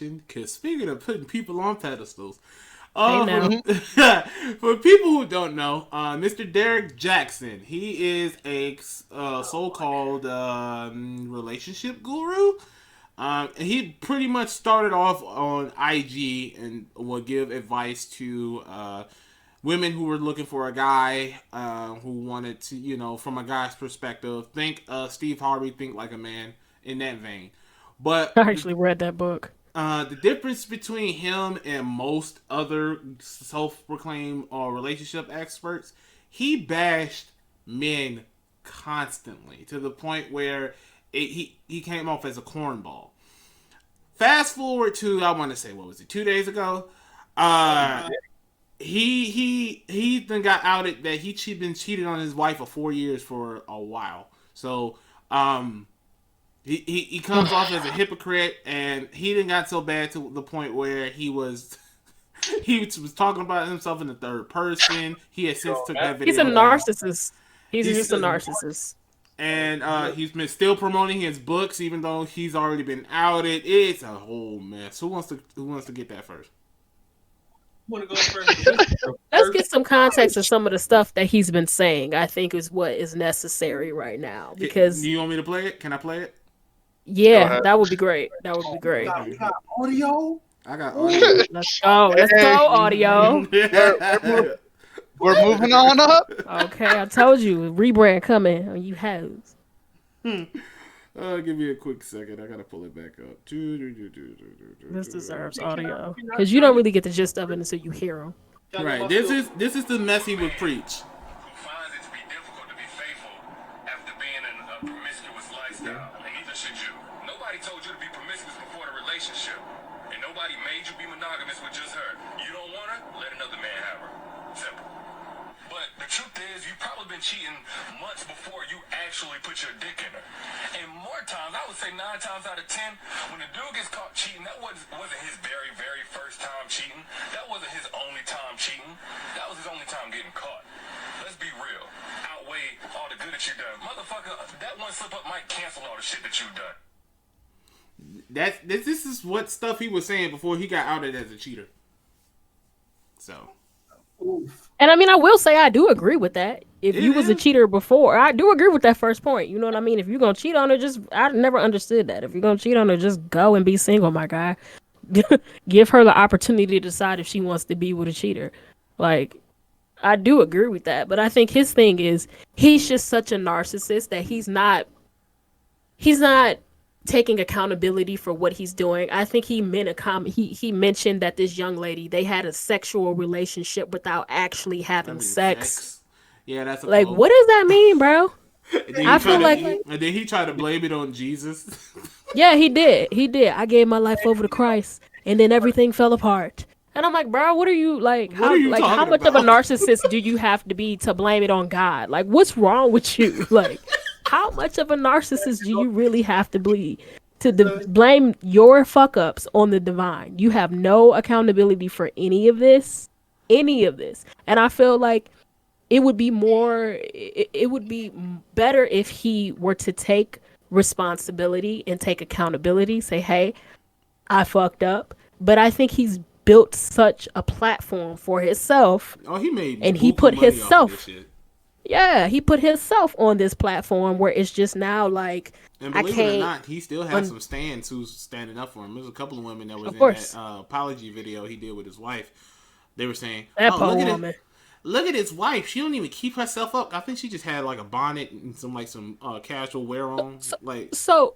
mention, because speaking of putting people on pedestals, Hey, for people who don't know, Mr. Derrick Jaxn, he is a so-called relationship guru. And he pretty much started off on IG and would give advice to women who were looking for a guy who wanted to, from a guy's perspective, think Steve Harvey, think like a man, in that vein. But I actually read that book. the difference between him and most other self-proclaimed relationship experts, he bashed men constantly to the point where he came off as a cornball. Fast forward to, I want to say, what was it, 2 days ago? He then got outed that he'd been cheated on his wife for 4 years for a while. So he comes off as a hypocrite, and he didn't got so bad to the point where he was talking about himself in the third person. He has since took that video. He's a narcissist. He's just a narcissist. And he's been still promoting his books, even though he's already been outed. It's a whole mess. Who wants to get that first? Want to go first? Let's get some context of some of the stuff that he's been saying. I think is what is necessary right now. Because do you want me to play it? Can I play it? Yeah, that would be great. That would be great. We got audio. I got audio. Let's go. Let's go, audio. We're moving on up. Okay, I told you, rebrand coming. You hoes. Give me a quick second. I gotta pull it back up. This deserves audio because you don't really get the gist of it until you hear them. Right. This is the mess he would preach. Who finds it to be difficult to be faithful after being in a promiscuous lifestyle, and neither should you. Nobody told you to be promiscuous before the relationship, and nobody made you be monogamous with just her. You don't want her? Let another man have her. Simple. But the truth is, you've probably been cheating months before you actually put your dick in her. And more times, I would say 9 times out of 10, when the dude gets caught cheating, that wasn't his very, very first time cheating. That wasn't his only time cheating. That was his only time getting caught. Let's be real. Outweigh all the good that you've done. Motherfucker, that one slip up might cancel all the shit that you've done. This is what stuff he was saying before he got outed as a cheater. So. And I mean, I will say I do agree with that. If you was a cheater before, I do agree with that first point. You know what I mean? If you're going to cheat on her, I never understood that. If you're going to cheat on her, just go and be single, my guy. Give her the opportunity to decide if she wants to be with a cheater. Like, I do agree with that. But I think his thing is he's just such a narcissist that he's not taking accountability for what he's doing. I think he meant he mentioned that this young lady, they had a sexual relationship without actually having sex. Yeah, that's like, what does that mean, bro? I feel like, and then he tried to blame it on Jesus. Yeah, he did. I gave my life over to Christ, and then everything fell apart. And I'm like, bro, what are you like? How much of a narcissist do you have to be to blame it on God? Like, what's wrong with you? Like, how much of a narcissist do you really have to be to blame your fuck ups on the divine? You have no accountability for any of this. And I feel like it would be better if he were to take responsibility and take accountability, say, hey, I fucked up. But I think he's built such a platform for himself. Oh, he put himself. Yeah, he put himself on this platform where it's just now like, and believe it or not, he still has some stands who's standing up for him. There's a couple of women that was in that apology video he did with his wife. They were saying, that poor woman. Look at his wife. She don't even keep herself up. I think she just had like a bonnet and some casual wear on. So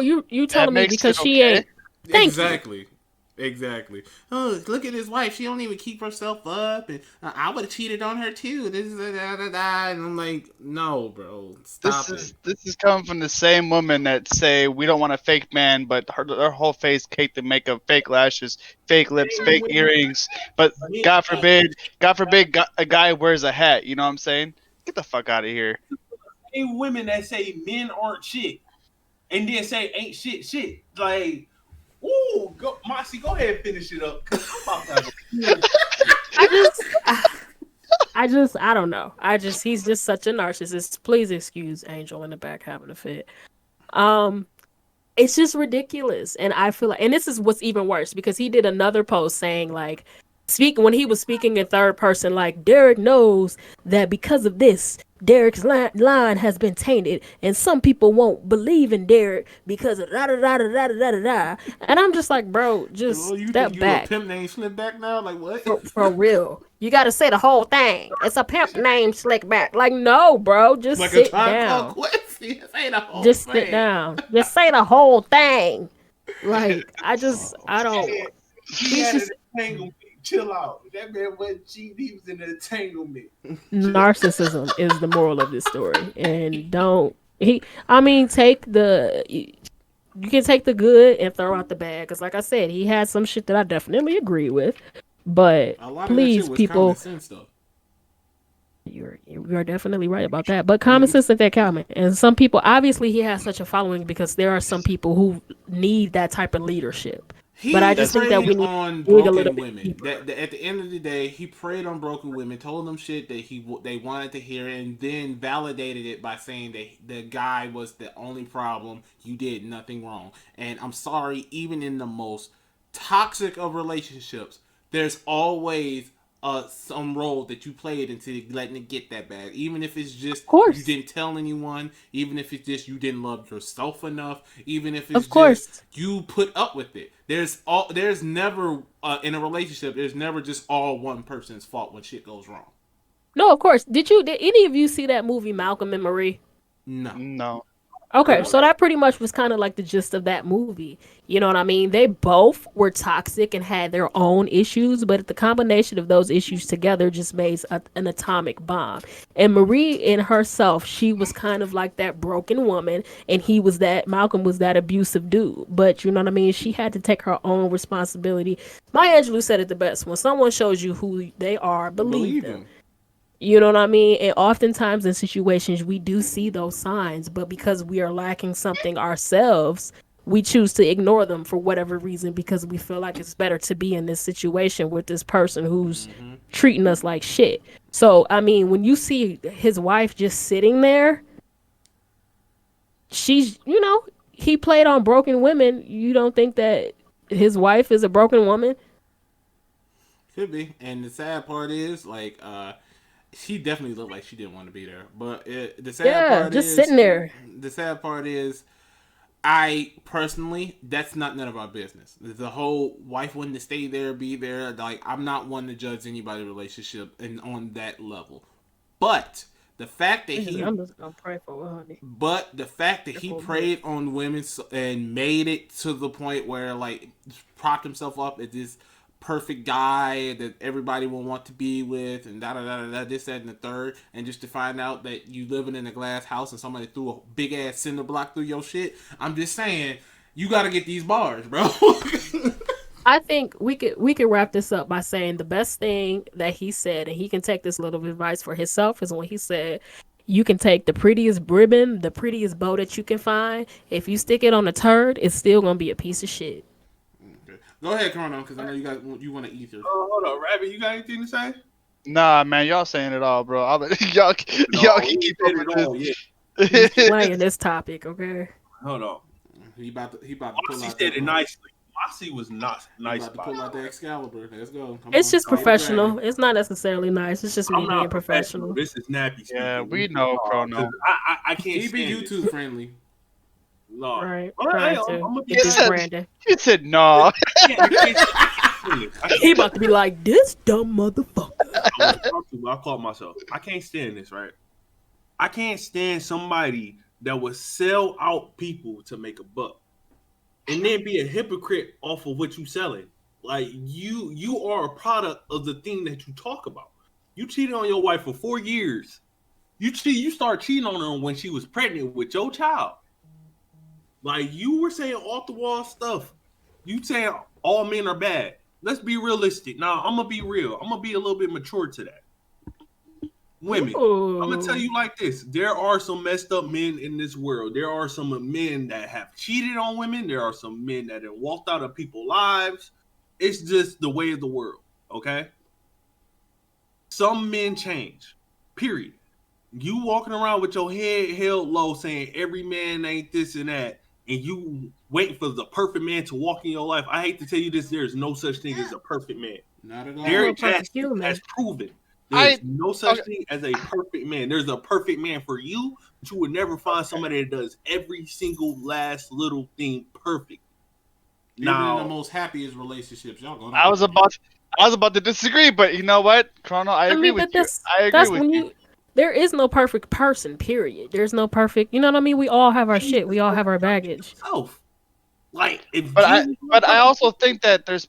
you telling me because she ain't. Exactly. Oh, look at his wife. She don't even keep herself up, and I would have cheated on her too. And I'm like, no, bro, stop it. This is coming from the same woman that say we don't want a fake man, but her whole face caked in makeup, fake lashes, fake lips, fake earrings. But God forbid, a guy wears a hat. You know what I'm saying? Get the fuck out of here. Same women that say men aren't shit, and then say ain't shit. Like. Ooh, Moxie, go ahead and finish it up. I don't know. He's just such a narcissist. Please excuse Angel in the back having a fit. It's just ridiculous. And I feel like, and this is what's even worse because he did another post saying like, when he was speaking in third person, like Derrick knows that because of this, Derrick's line has been tainted, and some people won't believe in Derrick because of da da da da da da da da. And I'm just like, bro, just you step think you back. a pimp named Slickback now? Like what? For real, you got to say the whole thing. It's a pimp named Slickback. Like no, bro, just like sit a down. Say the whole Just thing. sit down. Just say the whole thing. Like I don't. He had an entanglement. Chill out. That man wasn't cheating. He was in an entanglement. Narcissism is the moral of this story, and take the. You can take the good and throw out the bad, because like I said, he had some shit that I definitely agree with, but a lot please, of that shit was people. common sense though. You are definitely right about that. But common sense ain't that common. And some people, obviously, he has such a following because there are some people who need that type of leadership. But I just think that we need on to dig a broken little bit women. deeper. That at the end of the day, he preyed on broken women, told them shit that they wanted to hear, and then validated it by saying that the guy was the only problem. You did nothing wrong. And I'm sorry, even in the most toxic of relationships, there's always some role that you played into letting it get that bad. Even if it's just you didn't tell anyone, even if it's just you didn't love yourself enough, even if it's just you put up with it. There's never in a relationship, there's never just all one person's fault when shit goes wrong. No, of course. Did any of you see that movie Malcolm and Marie? No. Okay, so that pretty much was kind of like the gist of that movie. You know what I mean? They both were toxic and had their own issues, but the combination of those issues together just made an atomic bomb. And Marie in herself, she was kind of like that broken woman, and Malcolm was that abusive dude. But you know what I mean? She had to take her own responsibility. Maya Angelou said it the best. When someone shows you who they are, believe them. You know what I mean? And oftentimes in situations, we do see those signs, but because we are lacking something ourselves, we choose to ignore them for whatever reason because we feel like it's better to be in this situation with this person who's treating us like shit. So, I mean, when you see his wife just sitting there, he played on broken women. You don't think that his wife is a broken woman? Could be. And the sad part is, she definitely looked like she didn't want to be there. But the sad part is sitting there. The sad part is, I personally, that's not none of our business. The whole wife wanting to stay there, be there. Like, I'm not one to judge anybody's relationship and on that level. But the fact that I'm just gonna pray for honey. But the fact that he preyed on women and made it to the point where propped himself up as this perfect guy that everybody will want to be with, and this, that, and the third, and just to find out that you living in a glass house and somebody threw a big ass cinder block through your shit. I'm just saying, you got to get these bars, bro. I think we could wrap this up by saying the best thing that he said, and he can take this little advice for himself, is when he said, you can take the prettiest ribbon, the prettiest bow that you can find. If you stick it on a turd, it's still gonna be a piece of shit. Go ahead, Chrono, because I know you want to eat your. Hold on, Rabbit. You got anything to say? Nah, man, y'all saying it all, bro. y'all can keep it all. Yeah. Playing this topic, okay? Hold on. He about to pull out. Said it nicely. Mossy was not nice. About to pull out the Excalibur. Let's go. It's just professional. It's not necessarily nice. It's just me being professional. This is nappy. Yeah, we know, Chrono. I can't keep it YouTube friendly. No. Right. You said no. He about to be like, this dumb motherfucker. I caught myself. I can't stand this, right? I can't stand somebody that would sell out people to make a buck and then be a hypocrite off of what you selling. Like you are a product of the thing that you talk about. You cheated on your wife for 4 years. You start cheating on her when she was pregnant with your child. Like, you were saying off the wall stuff. You saying all men are bad. Let's be realistic. Now, I'm going to be real. I'm going to be a little bit mature to that. Women, I'm going to tell you like this. There are some messed up men in this world. There are some men that have cheated on women. There are some men that have walked out of people's lives. It's just the way of the world, okay? Some men change, period. You walking around with your head held low saying every man ain't this and that, and you waiting for the perfect man to walk in your life. I hate to tell you this, there's no such thing as a perfect man. Not at all. Derrick Jaxn has proven there's no such thing as a perfect man. There's a perfect man for you, but you would never find somebody that does every single last little thing perfect. Even in the most happiest relationships, y'all gonna. I was about to disagree, but you know what, Chrono, I agree with you. I agree with you. There is no perfect person, period. There's no perfect. You know what I mean? We all have our shit. We all have our baggage. Like, but I also think that there's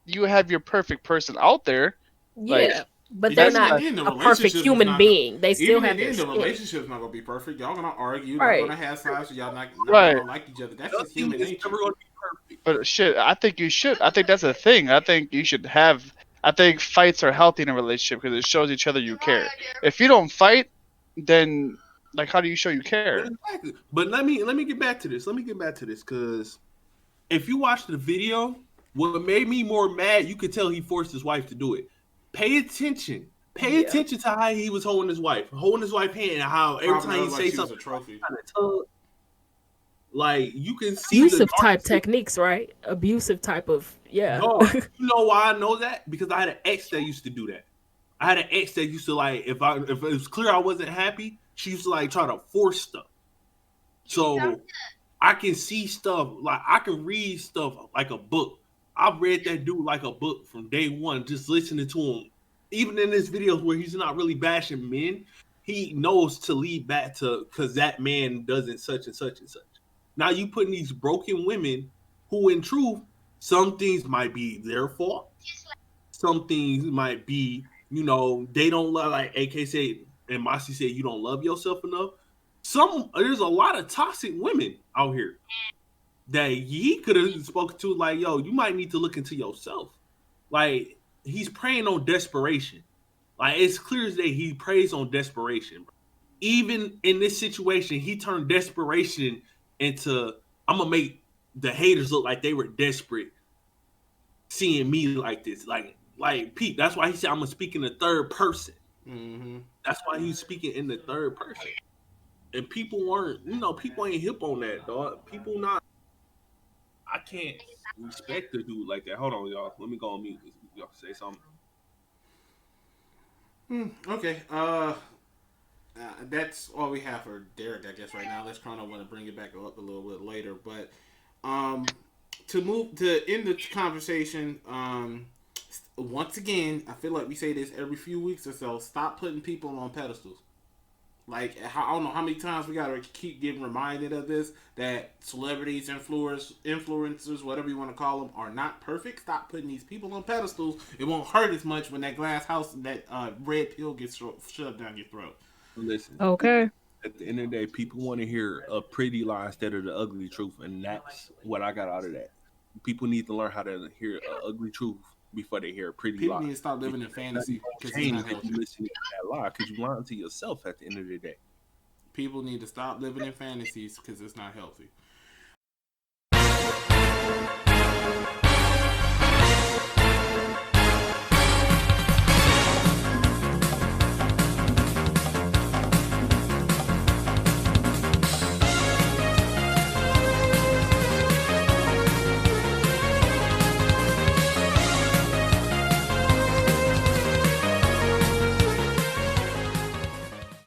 you have your perfect person out there. Yeah, but they're not a perfect human being. They still have their shit. The relationship's not gonna be perfect. Y'all gonna argue. Right. Y'all gonna have sides. Y'all not gonna like each other. That's just human nature. But shit, I think you should. I think that's a thing. I think you should have. I think fights are healthy in a relationship because it shows each other you care. If you don't fight, then how do you show you care? Exactly. But let me get back to this. Because if you watch the video, what made me more mad, you could tell he forced his wife to do it. Pay attention. Pay attention to how he was holding his wife hand, and how every time he say something, like you can see abusive type techniques, right? Abusive type of No, you know why I know that? Because I had an ex that used to do that. I had an ex that used to if it was clear I wasn't happy, she used to try to force stuff. So I can see stuff, I can read stuff like a book. I've read that dude like a book from day one, just listening to him. Even in his videos where he's not really bashing men, he knows to lead back to because that man doesn't such and such and such. Now you putting these broken women who, in truth, some things might be their fault. Some things might be, they don't love, like AK said, and Masi said, you don't love yourself enough. There's a lot of toxic women out here that he could have spoken to, yo, you might need to look into yourself. He's preying on desperation. It's clear as day he preys on desperation. Even in this situation, he turned desperation into, I'm going to make the haters look like they were desperate seeing me like this. Like Pete, that's why he said I'm going to speak in the third person. Mm-hmm. That's why he's speaking in the third person. And people people ain't hip on that, dog. I can't respect a dude like that. Hold on, y'all. Let me go on mute. Y'all say something. Okay. That's all we have for Derrick, I guess, right now. Let's kind of want to bring it back up a little bit later. But to end the conversation, once again, I feel like we say this every few weeks or so. Stop putting people on pedestals. I don't know how many times we gotta keep getting reminded of this, that celebrities, influencers, whatever you want to call them, are not perfect. Stop putting these people on pedestals. It won't hurt as much when that glass house and that red pill gets shoved down your throat. Listen. Okay. At the end of the day, people want to hear a pretty lie instead of the ugly truth, and that's what I got out of that. People need to learn how to hear an ugly truth before they hear a pretty lie. People need to stop living in fantasy because it's not healthy. You listen to that lie because you lying to yourself at the end of the day. People need to stop living in fantasies because it's not healthy.